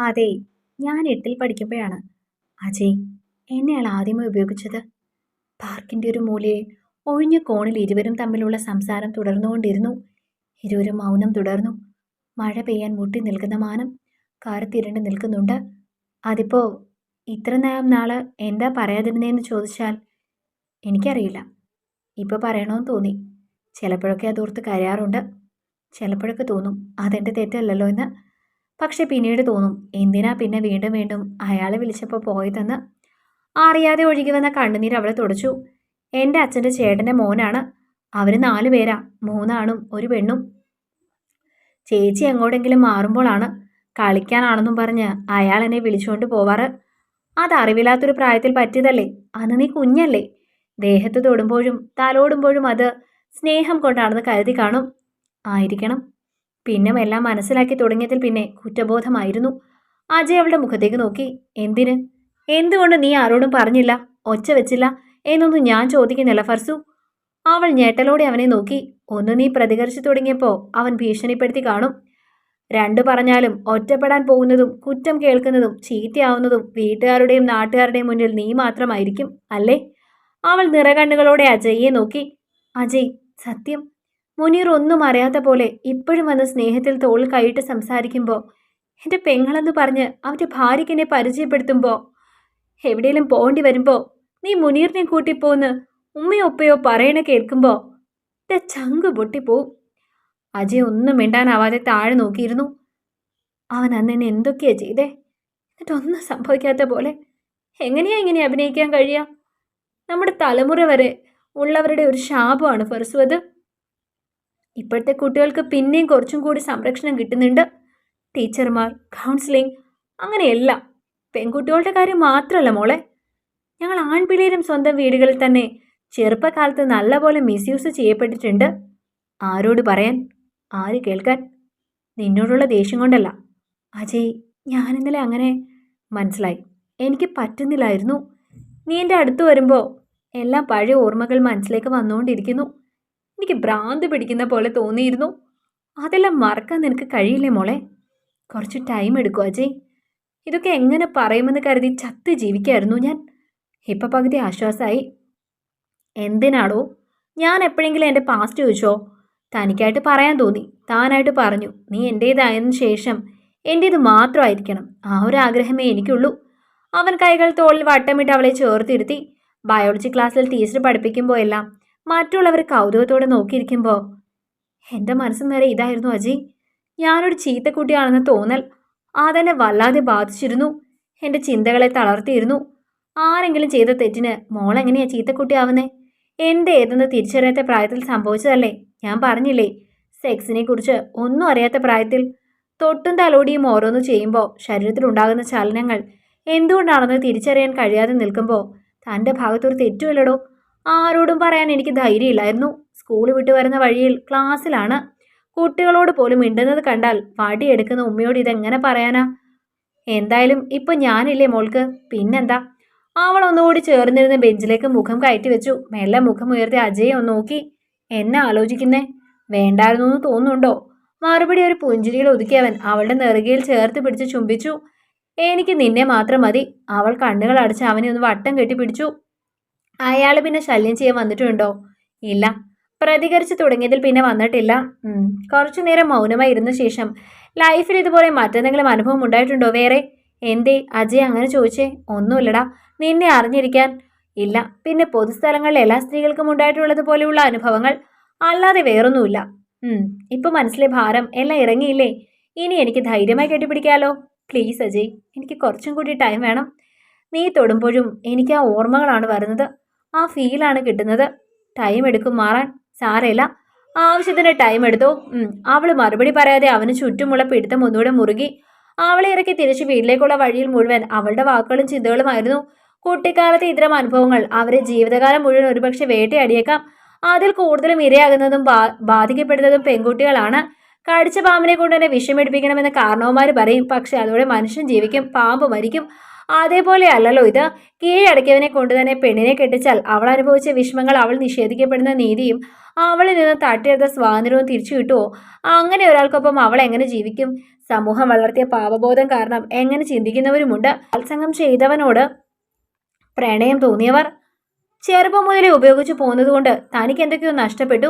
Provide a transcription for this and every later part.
അതെ, ഞാൻ 8ൽ പഠിക്കുമ്പോഴാണ് അജയ് എന്നെ അയാൾ ആദ്യമായി ഉപയോഗിച്ചത്. പാർക്കിന്റെ ഒരു മൂലയിൽ ഒഴിഞ്ഞ കോണിൽ ഇരുവരും തമ്മിലുള്ള സംസാരം തുടർന്നുകൊണ്ടിരുന്നു. ഇരുവരും മൗനം തുടർന്നു. മഴ പെയ്യാൻ മുട്ടി നിൽക്കുന്ന മാനം കറുത്തിരണ്ട് നിൽക്കുന്നുണ്ട്. അതിപ്പോ ഇത്ര നാള് എന്താ പറയാതിരുന്നേന്ന് ചോദിച്ചാൽ എനിക്കറിയില്ല. ഇപ്പൊ പറയണമെന്ന് തോന്നി. ചിലപ്പോഴൊക്കെ അതോർത്ത് കരയാറുണ്ട്. ചിലപ്പോഴൊക്കെ തോന്നും അതെന്റെ തെറ്റല്ലല്ലോ എന്ന്. പക്ഷെ പിന്നീട് തോന്നും എന്തിനാ പിന്നെ വീണ്ടും വീണ്ടും അയാളെ വിളിച്ചപ്പോൾ പോയതെന്ന്. അറിയാതെ ഒഴുകി വന്ന കണ്ണുനീർ അവളെ തുടച്ചു. എൻ്റെ അച്ഛൻ്റെ ചേട്ടൻ്റെ മോനാണ്. അവര് 4 പേരാ, 3 ആണും 1 പെണ്ണും. ചേച്ചി എങ്ങോട്ടെങ്കിലും മാറുമ്പോഴാണ് കളിക്കാനാണെന്നും പറഞ്ഞ് അയാൾ എന്നെ വിളിച്ചുകൊണ്ട് പോവാറ്. അത് അറിവില്ലാത്തൊരു പ്രായത്തിൽ പറ്റിയതല്ലേ. അന്ന് നീ കുഞ്ഞല്ലേ. ദേഹത്ത് തൊടുമ്പോഴും തലോടുമ്പോഴും അത് സ്നേഹം കൊണ്ടാണെന്ന് കരുതി കാണും. ആയിരിക്കണം. പിന്നെ എല്ലാം മനസ്സിലാക്കി തുടങ്ങിയതിൽ പിന്നെ കുറ്റബോധമായിരുന്നു. അജയ് അവളുടെ മുഖത്തേക്ക് നോക്കി. എന്തിന്? എന്തുകൊണ്ട് നീ ആരോടും പറഞ്ഞില്ല, ഒച്ച വെച്ചില്ല എന്നൊന്നും ഞാൻ ചോദിക്കുന്നില്ല ഫർസു. അവൾ ഞെട്ടലോടെ അവനെ നോക്കി. ഒന്ന് നീ പ്രതികരിച്ചു തുടങ്ങിയപ്പോൾ അവൻ ഭീഷണിപ്പെടുത്തി കാണും. 2 പറഞ്ഞാലും ഒറ്റപ്പെടാൻ പോകുന്നതും കുറ്റം കേൾക്കുന്നതും ചീത്തയാവുന്നതും വീട്ടുകാരുടെയും നാട്ടുകാരുടെയും മുന്നിൽ നീ മാത്രമായിരിക്കും അല്ലേ? അവൾ നിറകണ്ണുകളോടെ അജയ്യെ നോക്കി. അജയ്, സത്യം. മുനീർ ഒന്നും അറിയാത്ത പോലെ ഇപ്പോഴും വന്ന് സ്നേഹത്തിൽ തോൾ കൈയിട്ട് സംസാരിക്കുമ്പോൾ, എൻ്റെ പെങ്ങളെന്ന് പറഞ്ഞ് അവൻ്റെ ഭാര്യയ്ക്ക് എന്നെ പരിചയപ്പെടുത്തുമ്പോൾ, എവിടെയെങ്കിലും പോകേണ്ടി വരുമ്പോൾ നീ മുനീറിനെ കൂട്ടിപ്പോന്ന് ഉമ്മയോ ഉപ്പയോ പറയണ കേൾക്കുമ്പോൾ എൻ്റെ ചങ്ക് പൊട്ടിപ്പോവും. അജയ് ഒന്നും മിണ്ടാനാവാതെ താഴെ നോക്കിയിരുന്നു. അവൻ അന്ന് എന്നെ എന്തൊക്കെയാ ചെയ്തേ? എന്നിട്ടൊന്നും സംഭവിക്കാത്ത പോലെ എങ്ങനെയാ ഇങ്ങനെ അഭിനയിക്കാൻ കഴിയുക? നമ്മുടെ തലമുറ വരെ ഉള്ളവരുടെ ഒരു ശാപമാണ് ഫർസു അത്. ഇപ്പോഴത്തെ കുട്ടികൾക്ക് പിന്നെയും കുറച്ചും കൂടി സംരക്ഷണം കിട്ടുന്നുണ്ട്. ടീച്ചർമാർ, കൗൺസിലിംഗ്, അങ്ങനെയല്ല. പെൺകുട്ടികളുടെ കാര്യം മാത്രമല്ല മോളെ, ഞങ്ങൾ ആൺപിള്ളേരും സ്വന്തം വീടുകളിൽ തന്നെ ചെറുപ്പകാലത്ത് നല്ലപോലെ മിസ്യൂസ് ചെയ്യപ്പെട്ടിട്ടുണ്ട്. ആരോട് പറയാൻ, ആര് കേൾക്കാൻ? നിന്നോടുള്ള ദേഷ്യം കൊണ്ടല്ല അജയ്. ഞാനിന്നലെ അങ്ങനെ മനസ്സിലായി. എനിക്ക് പറ്റുന്നില്ലായിരുന്നു. നീ എൻ്റെ അടുത്ത് വരുമ്പോൾ എല്ലാം പഴയ ഓർമ്മകൾ മനസ്സിലേക്ക് വന്നുകൊണ്ടിരിക്കുന്നു. എനിക്ക് ഭ്രാന്ത് പിടിക്കുന്ന പോലെ തോന്നിയിരുന്നു. അതെല്ലാം മറക്കാൻ നിനക്ക് കഴിയില്ലേ മോളെ? കുറച്ച് ടൈം എടുക്കും അജയ്. ഇതൊക്കെ എങ്ങനെ പറയുമെന്ന് കരുതി ചത്ത് ജീവിക്കായിരുന്നു ഞാൻ. ഇപ്പൊ പകുതി ആശ്വാസമായി. എന്തിനാടോ? ഞാൻ എപ്പോഴെങ്കിലും എൻ്റെ പാസ്റ്റ് ചോദിച്ചോ? തനിക്കായിട്ട് പറയാൻ തോന്നി, താനായിട്ട് പറഞ്ഞു. നീ എൻ്റേതായതിനു ശേഷം എൻ്റേത് മാത്രമായിരിക്കണം, ആ ഒരു ആഗ്രഹമേ എനിക്കുള്ളൂ. അവൻ കൈകൾ തോളിൽ വട്ടമിട്ട് അവളെ ചേർത്തിരുത്തി. ബയോളജി ക്ലാസ്സിൽ ടീച്ചർ പഠിപ്പിക്കുമ്പോൾ എല്ലാം മറ്റുള്ളവർ കൗതുകത്തോടെ നോക്കിയിരിക്കുമ്പോൾ എൻ്റെ മനസ്സ് നേരെ ഇതായിരുന്നു അജയ്. ഞാനൊരു ചീത്തക്കുട്ടിയാണെന്ന് തോന്നൽ അതെന്നെ വല്ലാതെ ബാധിച്ചിരുന്നു. എൻ്റെ ചിന്തകളെ തളർത്തിയിരുന്നു. ആരെങ്കിലും ചെയ്ത തെറ്റിന് മോളെങ്ങനെയാ ചീത്തക്കുട്ടിയാവുന്നേ? എൻ്റെ ഏതെന്ന് തിരിച്ചറിയാത്ത പ്രായത്തിൽ സംഭവിച്ചതല്ലേ. ഞാൻ പറഞ്ഞില്ലേ, സെക്സിനെ കുറിച്ച് ഒന്നും അറിയാത്ത പ്രായത്തിൽ തൊട്ടും തലോടിയും ഓരോന്ന് ചെയ്യുമ്പോൾ ശരീരത്തിലുണ്ടാകുന്ന ചലനങ്ങൾ എന്തുകൊണ്ടാണെന്ന് തിരിച്ചറിയാൻ കഴിയാതെ നിൽക്കുമ്പോൾ തൻ്റെ ഭാഗത്തൊരു തെറ്റുമില്ലടോ. ആരോടും പറയാൻ എനിക്ക് ധൈര്യമില്ലായിരുന്നു. സ്കൂൾ വിട്ടു വരുന്ന വഴിയിൽ ക്ലാസ്സിലാണ്. കുട്ടികളോട് പോലും മിണ്ടുന്നത് കണ്ടാൽ വടിയെടുക്കുന്ന ഉമ്മയോട് ഇതെങ്ങനെ പറയാനാ? എന്തായാലും ഇപ്പൊ ഞാനില്ലേ മോൾക്ക്, പിന്നെന്താ? അവൾ ഒന്നുകൂടി ചേർന്നിരുന്ന ബെഞ്ചിലേക്ക് മുഖം കയറ്റി വെച്ചു. മെല്ലെ മുഖം ഉയർത്തി അജയെ ഒന്ന് നോക്കി. എന്നെ ആലോചിക്കുന്നേ? വേണ്ടായിരുന്നു എന്ന് തോന്നുന്നുണ്ടോ? മറുപടി ഒരു പുഞ്ചിരിയിൽ ഒതുക്കിയവൻ അവളുടെ നെറുകയിൽ ചേർത്ത് പിടിച്ച് ചുംബിച്ചു. എനിക്ക് നിന്നെ മാത്രം മതി. അവൾ കണ്ണുകൾ അടച്ച് അവനെ ഒന്ന് വട്ടം കെട്ടി പിടിച്ചു. അയാൾ പിന്നെ ശല്യം ചെയ്യാൻ വന്നിട്ടുണ്ടോ? ഇല്ല. പ്രതികരിച്ചു തുടങ്ങിയതിൽ പിന്നെ വന്നിട്ടില്ല. കുറച്ചു നേരം മൗനമായി ഇരുന്ന ശേഷം, ലൈഫിൽ ഇതുപോലെ മറ്റെന്തെങ്കിലും അനുഭവം ഉണ്ടായിട്ടുണ്ടോ വേറെ? എന്തേ അജയ് അങ്ങനെ ചോദിച്ചേ? ഒന്നുമില്ലടാ, നിന്നെ അറിഞ്ഞിരിക്കാൻ. ഇല്ല. പിന്നെ പൊതുസ്ഥലങ്ങളിൽ എല്ലാ സ്ത്രീകൾക്കും ഉണ്ടായിട്ടുള്ളത് പോലെയുള്ള അനുഭവങ്ങൾ അല്ലാതെ വേറൊന്നുമില്ല. ഇപ്പൊ മനസ്സിലെ ഭാരം എല്ലാം ഇറങ്ങിയില്ലേ? ഇനി എനിക്ക് ധൈര്യമായി കെട്ടിപ്പിടിക്കാലോ. പ്ലീസ് അജയ്, എനിക്ക് കുറച്ചും കൂടി ടൈം വേണം. നീ തൊടുമ്പോഴും എനിക്ക് ആ ഓർമ്മകളാണ് വരുന്നത്, ആ ഫീലാണ് കിട്ടുന്നത്. ടൈം എടുക്കും മാറാൻ. സാരമില്ല, ആവശ്യത്തിന് ടൈം എടുത്തോ. അവള് മറുപടി പറയാതെ അവന് ചുറ്റുമുള്ള പിടുത്തം ഒന്നുകൂടെ മുറുകി. അവളെ ഇറക്കി തിരിച്ച് വീട്ടിലേക്കുള്ള വഴിയിൽ മുഴുവൻ അവളുടെ വാക്കുകളും ചിന്തകളുമായിരുന്നു. കുട്ടിക്കാലത്തെ ഇത്തരം അനുഭവങ്ങൾ അവരെ ജീവിതകാലം മുഴുവൻ ഒരുപക്ഷെ വേട്ടയാടിയേക്കാം. അതിൽ കൂടുതലും ഇരയാകുന്നതും ബാധിക്കപ്പെടുന്നതും പെൺകുട്ടികളാണ്. കടിച്ച പാമ്പിനെ കൊണ്ട് തന്നെ വിഷമെടുപ്പിക്കണമെന്ന് കാരണവന്മാർ പറയും. പക്ഷെ അതോടെ മനുഷ്യൻ ജീവിക്കും, പാമ്പ് മരിക്കും. അതേപോലെ അല്ലല്ലോ ഇത്. കീഴടക്കിയവനെ കൊണ്ട് തന്നെ പെണ്ണിനെ കെട്ടിച്ചാൽ അവൾ അനുഭവിച്ച വിഷമങ്ങൾ, അവൾ നിഷേധിക്കപ്പെടുന്ന നീതിയും അവളിൽ നിന്ന് തട്ടിയെടുത്ത സ്വാതന്ത്ര്യവും തിരിച്ചു കിട്ടുമോ? അങ്ങനെ ഒരാൾക്കൊപ്പം അവൾ എങ്ങനെ ജീവിക്കും? സമൂഹം വളർത്തിയ പാപബോധം കാരണം എങ്ങനെ ചിന്തിക്കുന്നവരുമുണ്ട്. ബലാത്സംഗം ചെയ്തവനോട് പ്രണയം തോന്നിയവർ ചെറുപ്പം മുതലേ ഉപയോഗിച്ചു പോകുന്നതുകൊണ്ട് തനിക്ക് എന്തൊക്കെയോ നഷ്ടപ്പെട്ടു,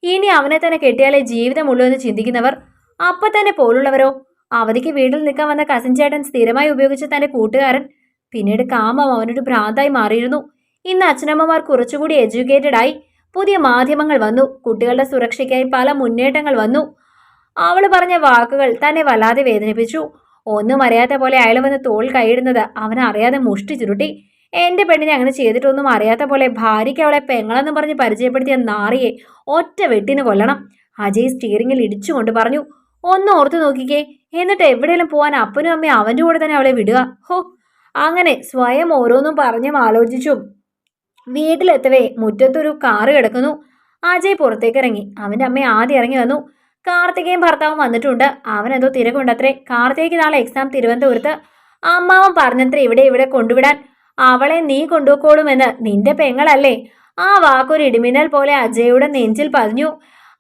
ഇനി അവനെ തന്നെ കെട്ടിയാലേ ജീവിതമുള്ളൂ എന്ന് ചിന്തിക്കുന്നവർ. അപ്പൊ തന്നെ പോലുള്ളവരോ? അവധിക്ക് വീട്ടിൽ നിൽക്കാൻ വന്ന കസിൻ ചേട്ടൻ സ്ഥിരമായി ഉപയോഗിച്ച തന്റെ കൂട്ടുകാരൻ. പിന്നീട് കാമം അവനൊരു ഭ്രാന്തായി മാറിയിരുന്നു. ഇന്ന് അച്ഛനമ്മമാർ കുറച്ചുകൂടി എഡ്യൂക്കേറ്റഡ് ആയി. പുതിയ മാധ്യമങ്ങൾ വന്നു. കുട്ടികളുടെ സുരക്ഷയ്ക്കായി പല മുന്നേറ്റങ്ങൾ വന്നു. അവൾ പറഞ്ഞ വാക്കുകൾ തന്നെ വല്ലാതെ വേദനിപ്പിച്ചു. ഒന്നും അറിയാത്ത പോലെ അയാൾ വന്ന് തോൾ കൈയിടുന്നത് അവനറിയാതെ മുഷ്ടി ചുരുട്ടി. എന്റെ പെണ്ണിനെ അങ്ങനെ ചെയ്തിട്ടൊന്നും അറിയാത്ത പോലെ ഭാര്യയ്ക്ക് അവളെ പെങ്ങളെന്നും പറഞ്ഞ് പരിചയപ്പെടുത്തിയ നാറിയെ ഒറ്റ വെട്ടിന് കൊല്ലണം. അജയ് സ്റ്റീറിംഗിൽ ഇടിച്ചുകൊണ്ട് പറഞ്ഞു. ഒന്ന് ഓർത്തു നോക്കിക്കേ, എന്നിട്ട് എവിടെയെങ്കിലും പോവാൻ അപ്പനും അമ്മയും അവന്റെ കൂടെ തന്നെ അവളെ വിടുക? ഹോ! അങ്ങനെ സ്വയം ഓരോന്നും പറഞ്ഞും ആലോചിച്ചും വീട്ടിലെത്തവേ മുറ്റത്തൊരു കാറ് കിടക്കുന്നു. അജയ് പുറത്തേക്ക് ഇറങ്ങി. അവന്റെ അമ്മ ആദ്യം ഇറങ്ങി വന്നു. കാർത്തികയും ഭർത്താവും വന്നിട്ടുണ്ട്. അവനെന്തോ തിരക്കുണ്ടത്രേ. കാർത്തികയ്ക്ക് നാളെ എക്സാം തിരുവനന്തപുരത്ത്. അമ്മാവൻ പറഞ്ഞത്രേ ഇവിടെ ഇവിടെ കൊണ്ടുവിടാൻ. അവളെ നീ കൊണ്ടുപോക്കോളുമെന്ന്. നിന്റെ പെങ്ങളല്ലേ? ആ വാക്കൊരു ഇടിമിന്നൽ പോലെ അജയുടെ നെഞ്ചിൽ പതിഞ്ഞു.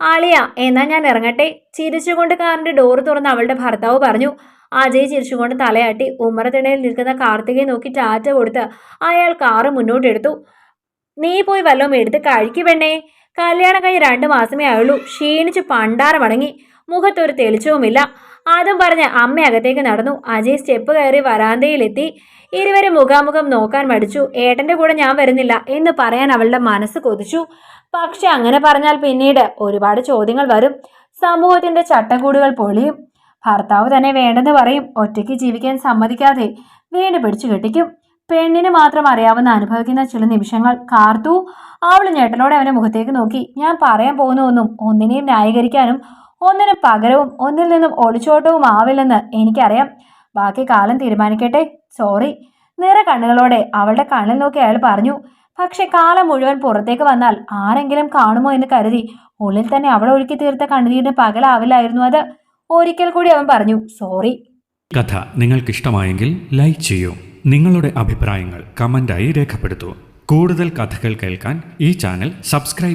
ആളിയ, എന്നാ ഞാൻ ഇറങ്ങട്ടെ? ചിരിച്ചുകൊണ്ട് കാറിന്റെ ഡോറ് തുറന്ന് അവളുടെ ഭർത്താവ് പറഞ്ഞു. അജയ് ചിരിച്ചുകൊണ്ട് തലയാട്ടി. ഉമ്മറത്തിടയിൽ നിൽക്കുന്ന കാർത്തികയെ നോക്കി ടാറ്റ കൊടുത്ത് അയാൾ കാറ് മുന്നോട്ടെടുത്തു. നീ പോയി വല്ലതും എടുത്ത് കഴിക്കു പെണ്ണേ. കല്യാണം കഴിഞ്ഞ് 2 മാസമേ ആയുള്ളൂ. ക്ഷീണിച്ച് പണ്ടാറമടങ്ങി. മുഖത്തൊരു തെളിച്ചവുമില്ല. അതും പറഞ്ഞ് അമ്മ അകത്തേക്ക് നടന്നു. അജയ് സ്റ്റെപ്പ് കയറി വരാന്തയിലെത്തി. ഇരുവരും മുഖാമുഖം നോക്കാൻ മടിച്ചു. ഏട്ടന്റെ കൂടെ ഞാൻ വരുന്നില്ല എന്ന് പറയാൻ അവളുടെ മനസ്സ് കൊതിച്ചു. പക്ഷെ അങ്ങനെ പറഞ്ഞാൽ പിന്നീട് ഒരുപാട് ചോദ്യങ്ങൾ വരും. സമൂഹത്തിന്റെ ചട്ടക്കൂടുകൾ പൊളിയും. ഭർത്താവ് തന്നെ വേണ്ടെന്ന് പറയും. ഒറ്റയ്ക്ക് ജീവിക്കാൻ സമ്മതിക്കാതെ വീണ്ടും പിടിച്ചു കെട്ടിക്കും. പെണ്ണിന് മാത്രം അറിയാവുന്ന അനുഭവിക്കുന്ന ചില നിമിഷങ്ങൾ. കാർത്തു. അവൾ ഞെട്ടലോടെ അവന്റെ മുഖത്തേക്ക് നോക്കി. ഞാൻ പറയാൻ പോകുന്ന ഒന്നിനെയും ന്യായീകരിക്കാനും ഒന്നിനും പകരവും ഒന്നിൽ നിന്നും ഒളിച്ചോട്ടവും ആവില്ലെന്ന് എനിക്കറിയാം. ബാക്കി കാലം തീരുമാനിക്കട്ടെ. സോറി. നിറ കണ്ണുകളോടെ അവളുടെ കണ്ണിൽ നോക്കി അയാൾ പറഞ്ഞു. പക്ഷെ കാലം മുഴുവൻ പുറത്തേക്ക് വന്നാൽ ആരെങ്കിലും കാണുമോ എന്ന് കരുതി ഉള്ളിൽ തന്നെ അവൾ ഒഴുക്കി തീർത്ത കണ്ണുനീരിന് പകലാവില്ലായിരുന്നു അത്. ഒരിക്കൽ കൂടി അവൻ പറഞ്ഞു, സോറി. കഥ നിങ്ങൾക്കിഷ്ടമായെങ്കിൽ ലൈക്ക് ചെയ്യൂ. നിങ്ങളുടെ അഭിപ്രായങ്ങൾ കമന്റായി രേഖപ്പെടുത്തൂ. കൂടുതൽ കഥകൾ കേൾക്കാൻ ഈ ചാനൽ സബ്സ്ക്രൈബ്